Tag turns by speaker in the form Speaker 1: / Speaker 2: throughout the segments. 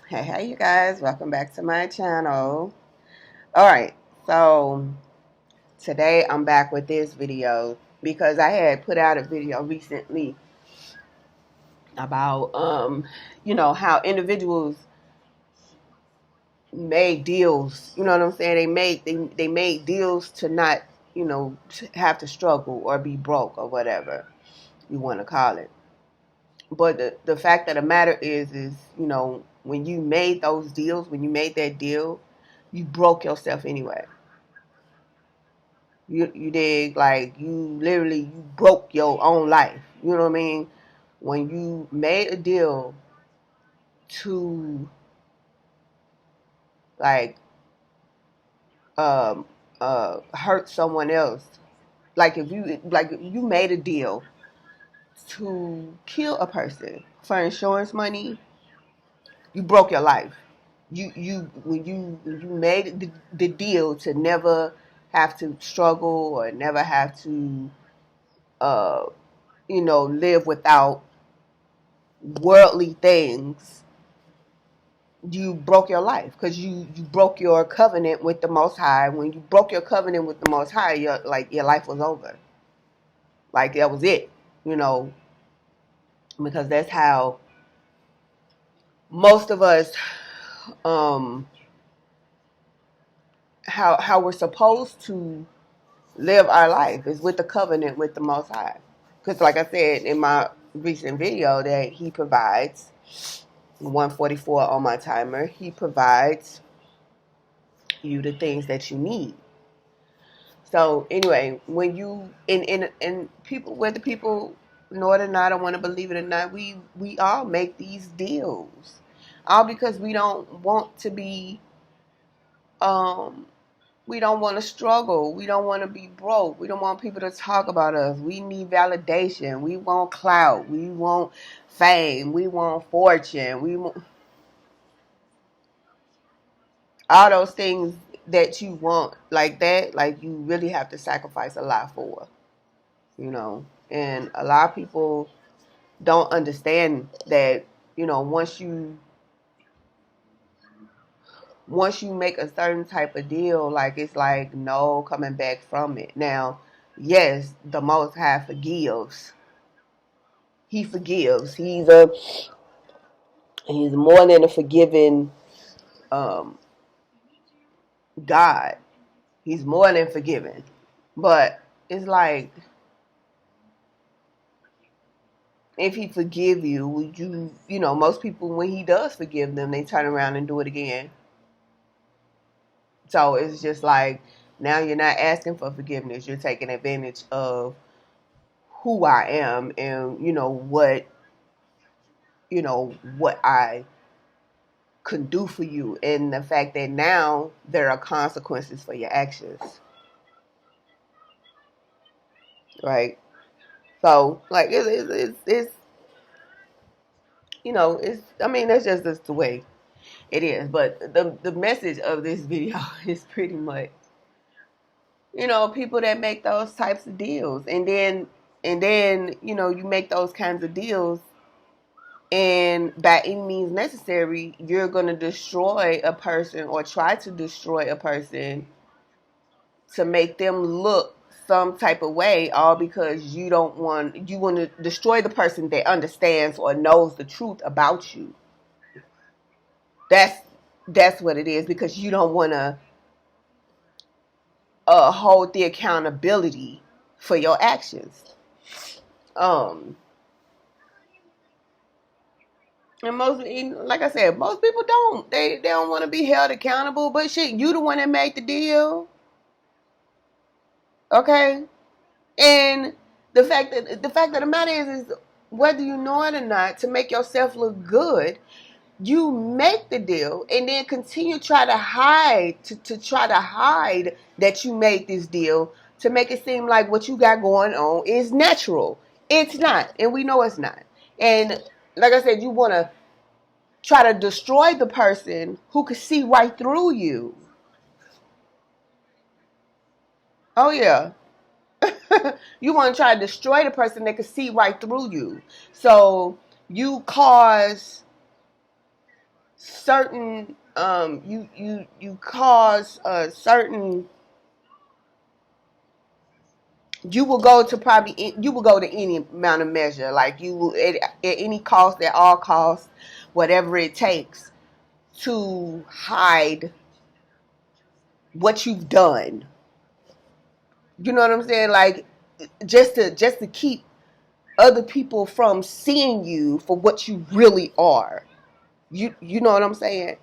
Speaker 1: Hey, you guys, welcome back to my channel. Alright, so today I'm back with this video because I had put out a video recently about, how individuals made deals, you know what I'm saying? They made deals to not, to have to struggle or be broke or whatever you want to call it. But the fact of the matter is, when you made those deals, when you made that deal, you broke yourself anyway. You dig? Like, you broke your own life. You know what I mean? When you made a deal to, like, um hurt someone else, like if you made a deal to kill a person for insurance money, you broke your life. When you made the deal to never have to struggle or never have to uh live without worldly things, you broke your life because you broke your covenant with the Most High. When you broke your covenant with the Most High, your life was over. Like, that was it, you know, because that's how most of us, um, how we're supposed to live our life is with the covenant with the Most High. Because, like I said in my recent video, that He provides 144 on my timer. He provides you the things that you need. So anyway, when you and people, whether people know it or not, or want to believe it or not, we all make these deals, all because we don't want to be, um, we don't want to struggle, we don't want to be broke, we don't want people to talk about us. We need validation. We want clout. We want fame. We want fortune. We want all those things that you want, like that. Like, you really have to sacrifice a lot for. And a lot of people don't understand that, once you make a certain type of deal, like, it's like no coming back from it. Now, yes, the Most High forgives. He forgives. He's more than a forgiving um, God. He's more than forgiving. But it's like, if He forgive you, would most people, when He does forgive them, they turn around and do it again. So it's just like, now you're not asking for forgiveness. You're taking advantage of who I am, and what I can do for you, and the fact that now there are consequences for your actions, right? So, like, it's, I mean, that's the way it is. But the message of this video is pretty much, people that make those types of deals, and then you make those kinds of deals, and by any means necessary, you're going to destroy a person or try to destroy a person to make them look some type of way, all because you want to destroy the person that understands or knows the truth about you. That's what it is, because you don't want to hold the accountability for your actions. Um, and like I said, most people don't. They don't want to be held accountable. But shit, you the one that made the deal, okay? And the fact of the matter is whether you know it or not, to make yourself look good, you make the deal and then continue to try to hide that you made this deal, to make it seem like what you got going on is natural. It's not, and we know it's not. And like I said, you want to try to destroy the person who could see right through you. Oh yeah. You want to try to destroy the person that can see right through you. So you cause certain you cause a certain, you will go to any amount of measure, like you will at any cost, at all costs, whatever it takes to hide what you've done. You know what I'm saying? Like just to keep other people from seeing you for what you really are. You know what I'm saying?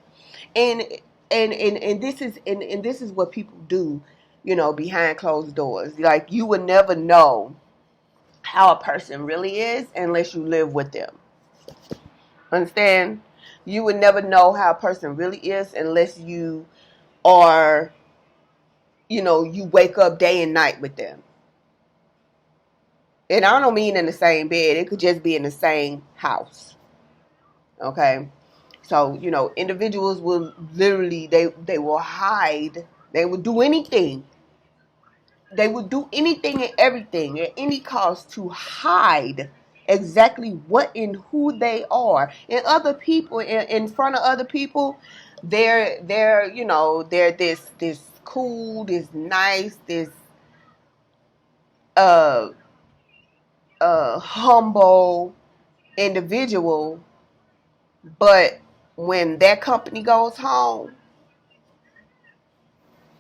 Speaker 1: And and this is what people do, behind closed doors. Like you would never know how a person really is unless you live with them. Understand? You would never know how a person really is unless you are, you wake up day and night with them. And I don't mean in the same bed. It could just be in the same house. Okay? So, individuals will literally, they will hide. They will do anything. They will do anything and everything at any cost to hide exactly what and who they are. And other people, in front of other people, they're this cool, this nice, this uh humble individual. But when that company goes home,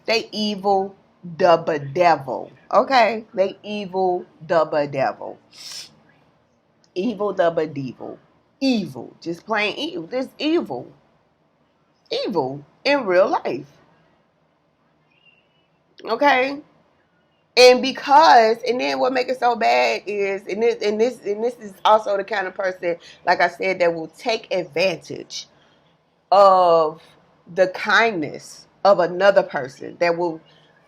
Speaker 1: they evil double devil. Okay? They evil double devil. Evil double devil. Evil. Just plain evil. This evil. Evil in real life. Okay? And then what makes it so bad is, and this is also the kind of person, like I said, that will take advantage of the kindness of another person.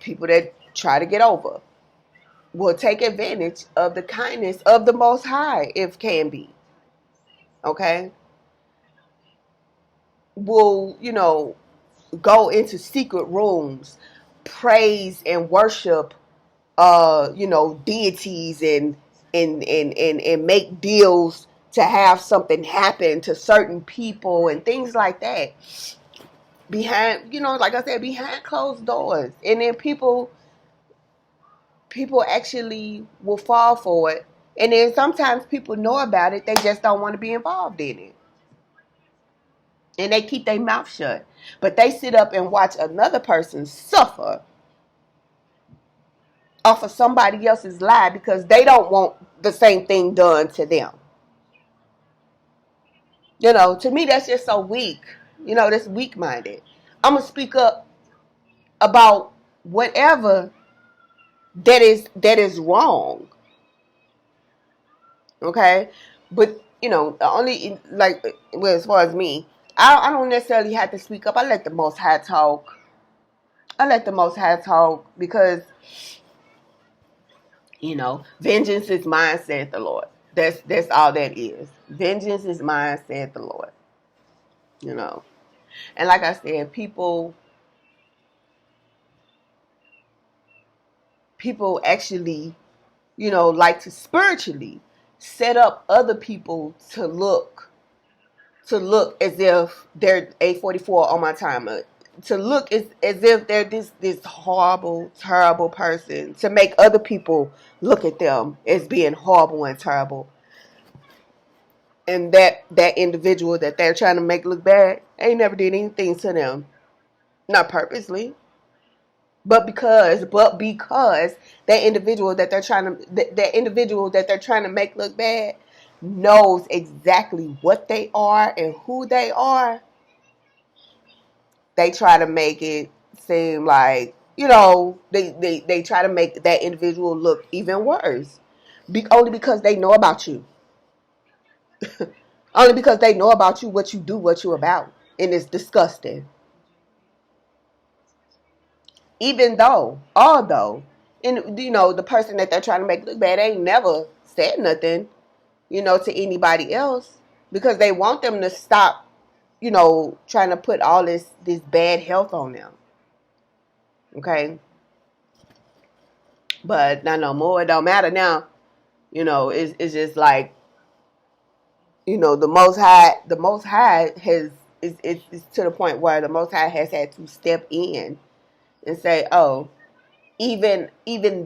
Speaker 1: People that try to get over will take advantage of the kindness of the Most High, if can be. Okay? Will, go into secret rooms, praise and worship deities, and make deals to have something happen to certain people and things like that. Behind, like I said, behind closed doors. And then people actually will fall for it. And then sometimes people know about it, they just don't want to be involved in it. And they keep their mouth shut. But they sit up and watch another person suffer off of somebody else's lie because they don't want the same thing done to them. To me, that's just so weak. That's weak-minded. I'm going to speak up about whatever that is wrong. Okay? But, only, like, well, as far as me, I don't necessarily have to speak up. I let the Most High talk. Because, vengeance is mine, saith the Lord. That's all that is. Vengeance is mine, saith the Lord. And like I said, people actually, like to spiritually set up other people to look as if they're A44 on my timer. To look as if they're this horrible, terrible person. To make other people look at them as being horrible and terrible. And that individual that they're trying to make look bad ain't never did anything to them. Not purposely. But because that individual that they're trying to make look bad knows exactly what they are and who they are, they try to make it seem like, they try to make that individual look even worse. Only because they know about you. Only because they know about you, what you do, what you're about. And it's disgusting. Although, and the person that they're trying to make look bad ain't never said nothing, to anybody else, because they want them to stop, trying to put all this bad health on them. Okay? But not no more. It don't matter now. It's just like, the Most High it's to the point where the Most High has had to step in and say, oh, even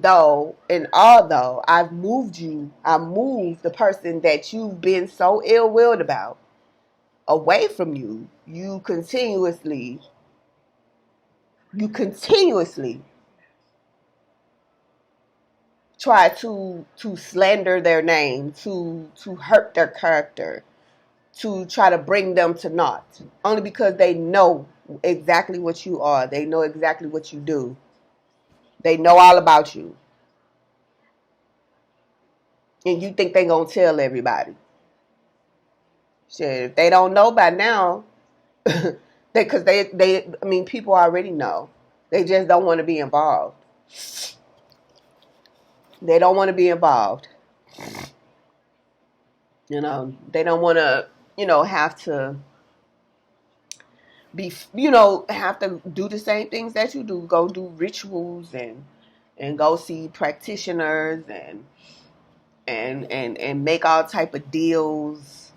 Speaker 1: though and although I moved the person that you've been so ill-willed about away from you, you continuously try to slander their name, to hurt their character, to try to bring them to naught, only because they know exactly what you are. They know exactly what you do. They know all about you. And you think they gonna tell everybody. Shit, if they don't know by now, because I mean, people already know. They just don't want to be involved. They don't want to be involved. You know, they don't want to, have to be, have to do the same things that you do. Go do rituals and go see practitioners and make all type of deals.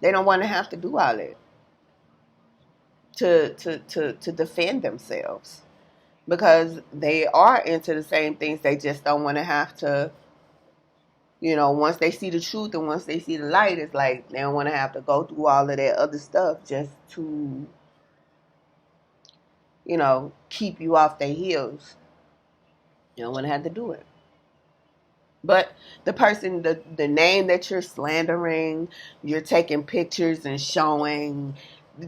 Speaker 1: They don't want to have to do all that to defend themselves, because they are into the same things. They just don't want to have to, once they see the truth and once they see the light, it's like they don't want to have to go through all of that other stuff just to, keep you off their heels. You don't want to have to do it. But the person, the name that you're slandering, you're taking pictures and showing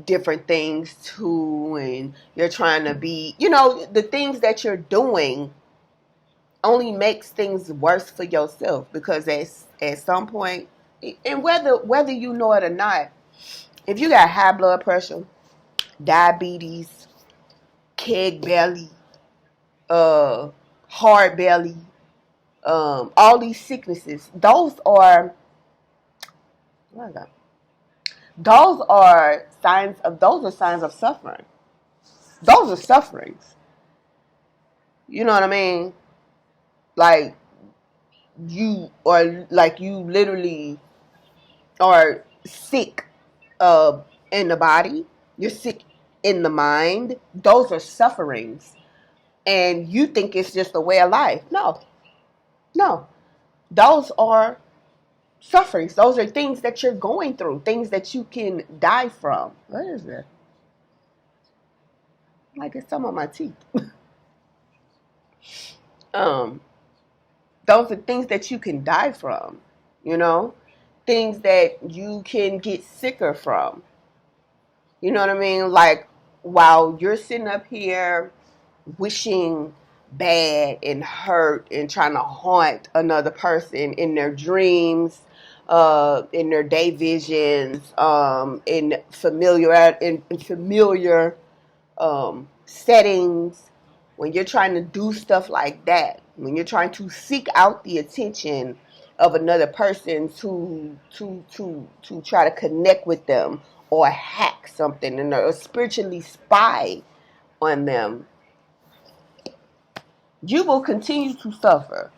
Speaker 1: different things to, and you're trying to be, the things that you're doing only makes things worse for yourself, because at some point, and whether you know it or not, if you got high blood pressure, diabetes, keg belly, hard belly, all these sicknesses, those are signs of suffering. Those are sufferings. You know what I mean? Like you literally are sick in the body. You're sick in the mind. Those are sufferings. And you think it's just a way of life. No. Those are sufferings. Those are things that you're going through, things that you can die from. What is that? Like, it's some of my teeth. Those are things that you can die from, things that you can get sicker from. You know what I mean? Like, while you're sitting up here wishing bad and hurt and trying to haunt another person in their dreams, in their day visions, in familiar settings, when you're trying to do stuff like that, when you're trying to seek out the attention of another person to try to connect with them or hack something or spiritually spy on them, you will continue to suffer.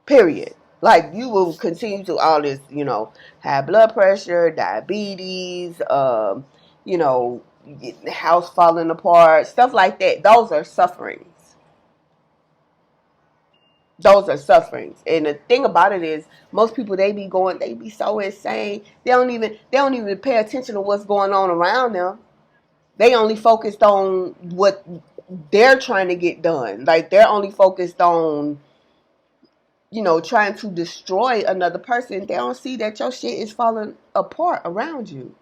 Speaker 1: Period. Like, you will continue to all this, high blood pressure, diabetes, house falling apart, stuff like that. Those are sufferings. Those are sufferings. And the thing about it is, most people, they be so insane. They don't even pay attention to what's going on around them. They only focused on what they're trying to get done. Like, they're only focused on, trying to destroy another person. They don't see that your shit is falling apart around you.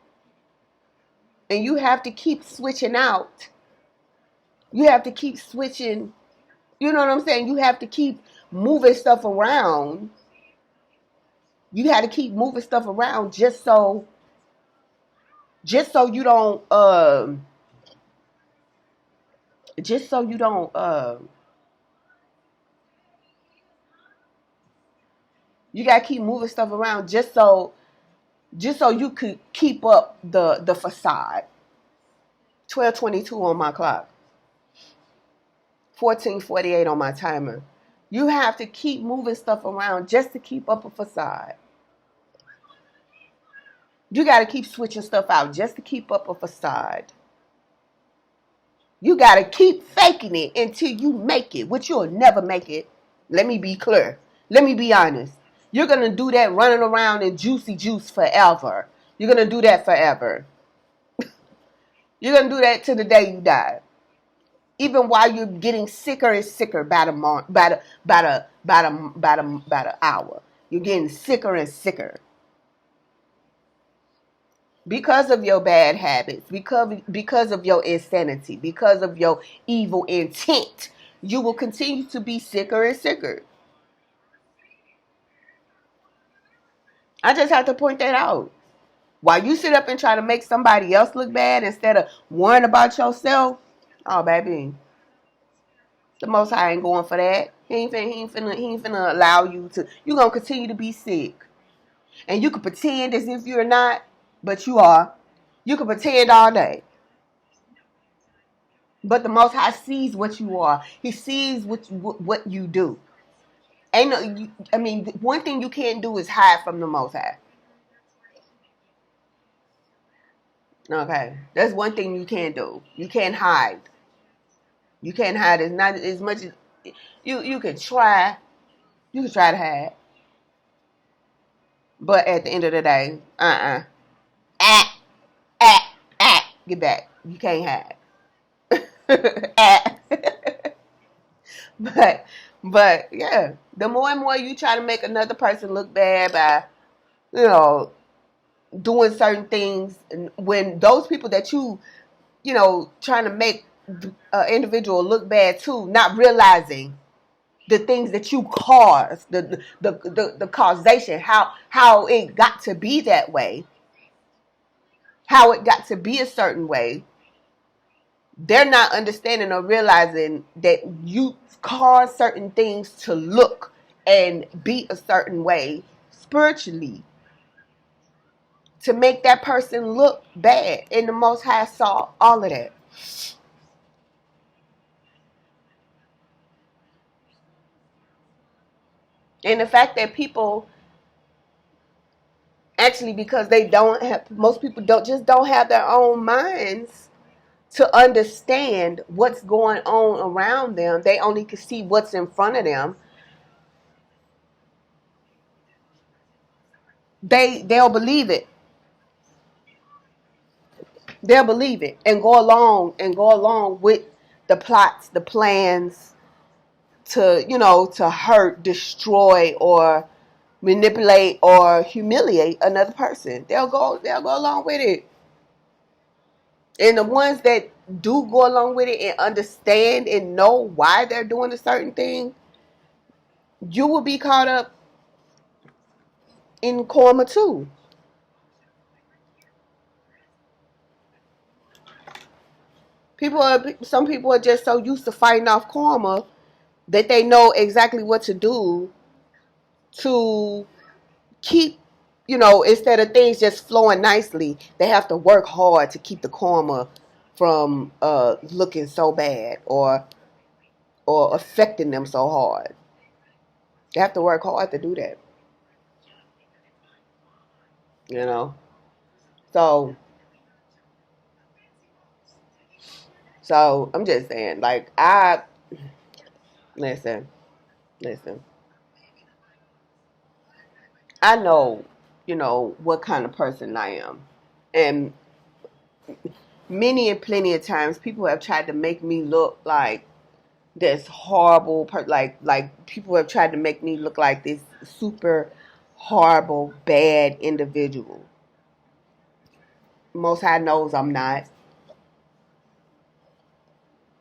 Speaker 1: And you have to keep switching out. You have to keep switching. You know what I'm saying? You have to keep moving stuff around. You have to keep moving stuff around just so you don't you gotta keep moving stuff around just so you could keep up the facade. 12:22 on my clock. 14:48 on my timer. You have to keep moving stuff around just to keep up a facade. You got to keep switching stuff out just to keep up a facade. You got to keep faking it until you make it, which you'll never make it. Let me be clear. Let me be honest. You're going to do that running around in juicy juice forever. You're going to do that forever. You're going to do that to the day you die. Even while you're getting sicker and sicker by the hour. You're getting sicker and sicker. Because of your bad habits, because of your insanity, because of your evil intent, you will continue to be sicker and sicker. I just have to point that out. While you sit up and try to make somebody else look bad instead of worrying about yourself, oh baby, the Most High ain't going for that. He ain't finna allow you to. You're gonna continue to be sick, and you can pretend as if you're not, but you are. You can pretend all day. But the Most High sees what you are. He sees what you do. Ain't no, one thing you can't do is hide from the Most High. Okay, that's one thing you can't do. You can't hide. You can't hide. It's not as much as you can try. You can try to hide, but at the end of the day, ah, get back. You can't hide. but yeah, the more and more you try to make another person look bad by, doing certain things, and when those people that trying to make an individual look bad too, not realizing the things that you caused, the causation, how it got to be that way, how it got to be a certain way. They're not understanding or realizing that you cause certain things to look and be a certain way spiritually to make that person look bad. And the Most High saw all of that. And the fact that people actually, because most people don't have their own minds to understand what's going on around them. They only can see what's in front of them. They'll believe it. They'll believe it and go along with the plots, the plans to hurt, destroy, or manipulate or humiliate another person. They'll go along with it. And the ones that do go along with it and understand and know why they're doing a certain thing, you will be caught up in karma too. Some people are just so used to fighting off karma that they know exactly what to do to keep, instead of things just flowing nicely, they have to work hard to keep the karma from looking so bad or affecting them so hard. They have to work hard to do that. So I'm just saying, like, listen. I know, what kind of person I am. And many and plenty of times people have tried to make me look like this horrible like people have tried to make me look like this super horrible bad individual. Most High knows I'm not.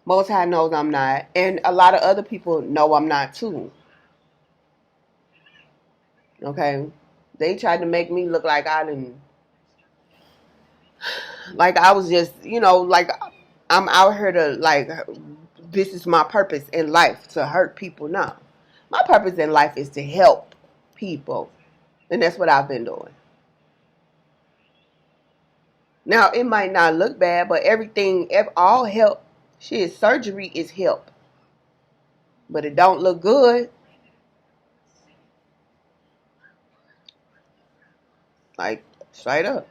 Speaker 1: Most High knows I'm not. And a lot of other people know I'm not too. Okay? They tried to make me look like like I was just, like I'm out here to, like, this is my purpose in life, to hurt people. No. My purpose in life is to help people. And that's what I've been doing. Now, it might not look bad, but all help, surgery is help. But it don't look good. Like, straight up.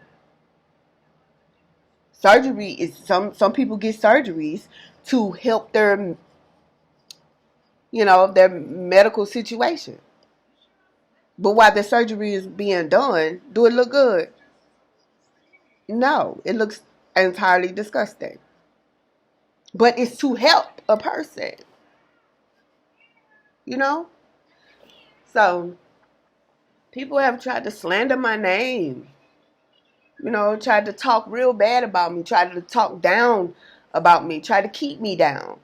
Speaker 1: Surgery is some people get surgeries to help their, their medical situation. But while the surgery is being done, do it look good? No, it looks entirely disgusting. But it's to help a person, you know? So people have tried to slander my name, tried to talk real bad about me, tried to talk down about me, tried to keep me down.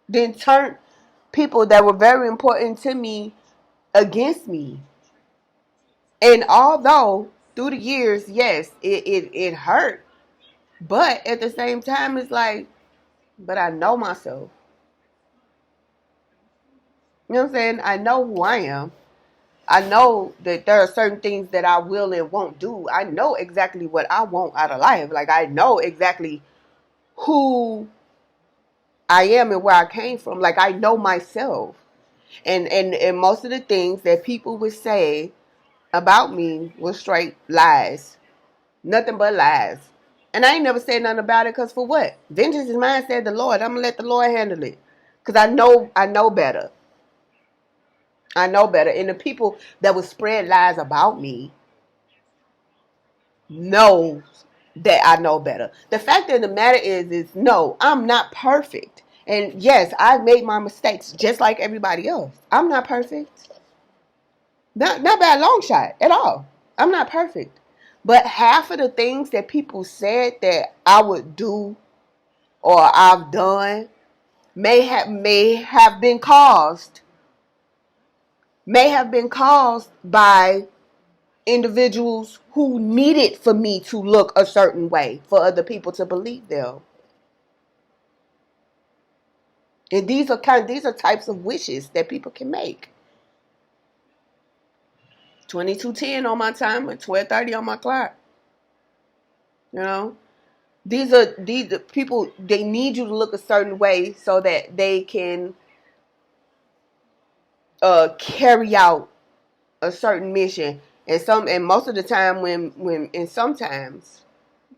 Speaker 1: Then turn people that were very important to me against me. And although through the years, yes, it hurt. But at the same time, it's like, but I know myself. You know what I'm saying? I know who I am. I know that there are certain things that I will and won't do. I know exactly what I want out of life. Like, I know exactly who I am and where I came from. Like, I know myself. And most of the things that people would say about me were straight lies. Nothing but lies. And I ain't never said nothing about it, because for what? Vengeance is mine, said the Lord. I'm going to let the Lord handle it. Because I know better. I know better. And the people that would spread lies about me know that I know better. The fact of the matter is no, I'm not perfect. And yes, I've made my mistakes just like everybody else. I'm not perfect. Not by a long shot at all. I'm not perfect. But half of the things that people said that I would do or I've done may have been caused by individuals who needed for me to look a certain way for other people to believe them. And these are types of wishes that people can make. 22:10 on my timer, 12:30 on my clock. You know, these are people. They need you to look a certain way so that they can carry out a certain mission. And most of the time and sometimes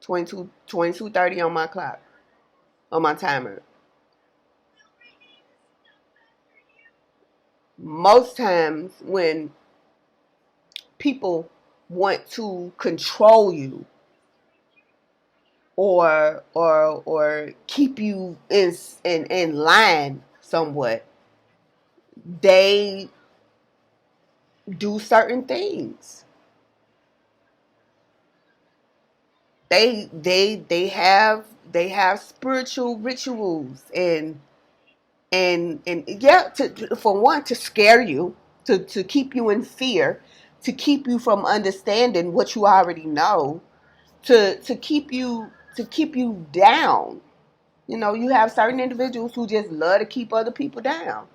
Speaker 1: 22:30 on my clock, on my timer. Most times when people want to control you or keep you in line somewhat, they do certain things. They have spiritual rituals and yeah, for one, to scare you, to keep you in fear, to keep you from understanding what you already know, to keep you down. You have certain individuals who just love to keep other people down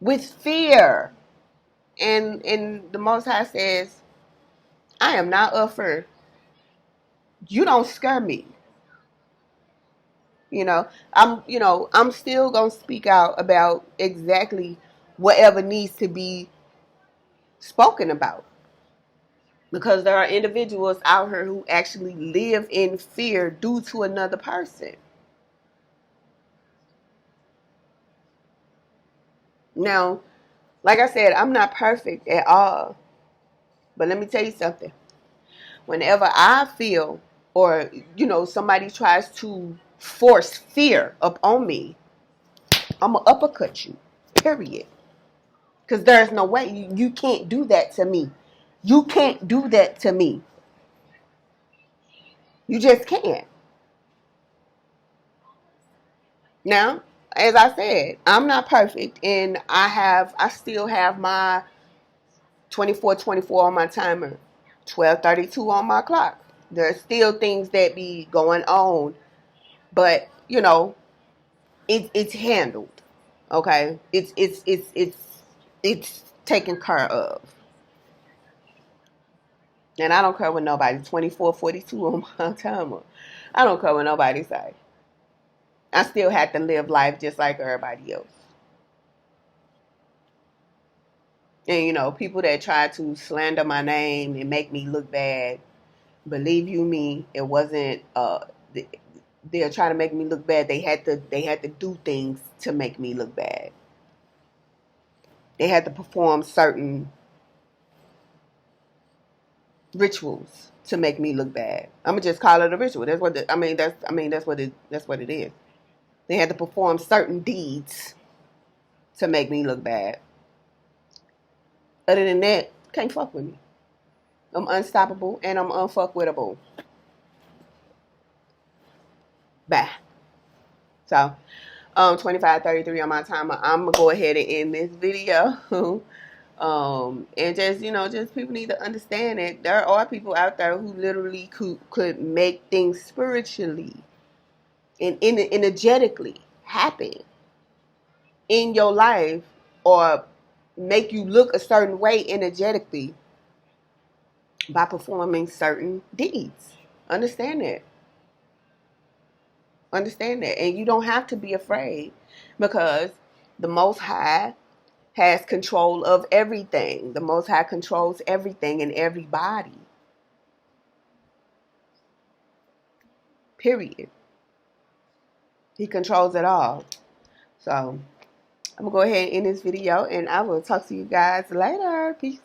Speaker 1: with fear. And the Most High says, I am not afraid. You don't scare me. I'm still gonna speak out about exactly whatever needs to be spoken about, because there are individuals out here who actually live in fear due to another person. Now, like I said, I'm not perfect at all, but let me tell you something. Whenever I feel, or somebody tries to force fear upon me, I'm gonna uppercut you, period. Because there's no way. You can't do that to me. You can't do that to me. You just can't. Now, as I said, I'm not perfect, and I still have my 24:24 on my timer, 12:32 on my clock. There's still things that be going on, but it's handled. Okay, it's taken care of. And I don't care what nobody, 24:42 on my timer. I don't care what nobody say. I still had to live life just like everybody else. And people that try to slander my name and make me look bad, Believe you me, it wasn't. They're trying to make me look bad. They had to do things to make me look bad. They had to perform certain rituals to make me look bad. I'm gonna just call it a ritual. That's what that's what it is. They had to perform certain deeds to make me look bad. Other than that, can't fuck with me. I'm unstoppable and I'm unfuckwittable. Bye. So, 25:33 on my timer. I'm gonna go ahead and end this video. And just, just people need to understand that there are people out there who literally could make things spiritually and energetically happen in your life, or make you look a certain way energetically by performing certain deeds. Understand that. Understand that. And you don't have to be afraid, because the Most High has control of everything. The Most High controls everything and everybody. Period. He controls it all. So I'm going to go ahead and end this video, and I will talk to you guys later. Peace.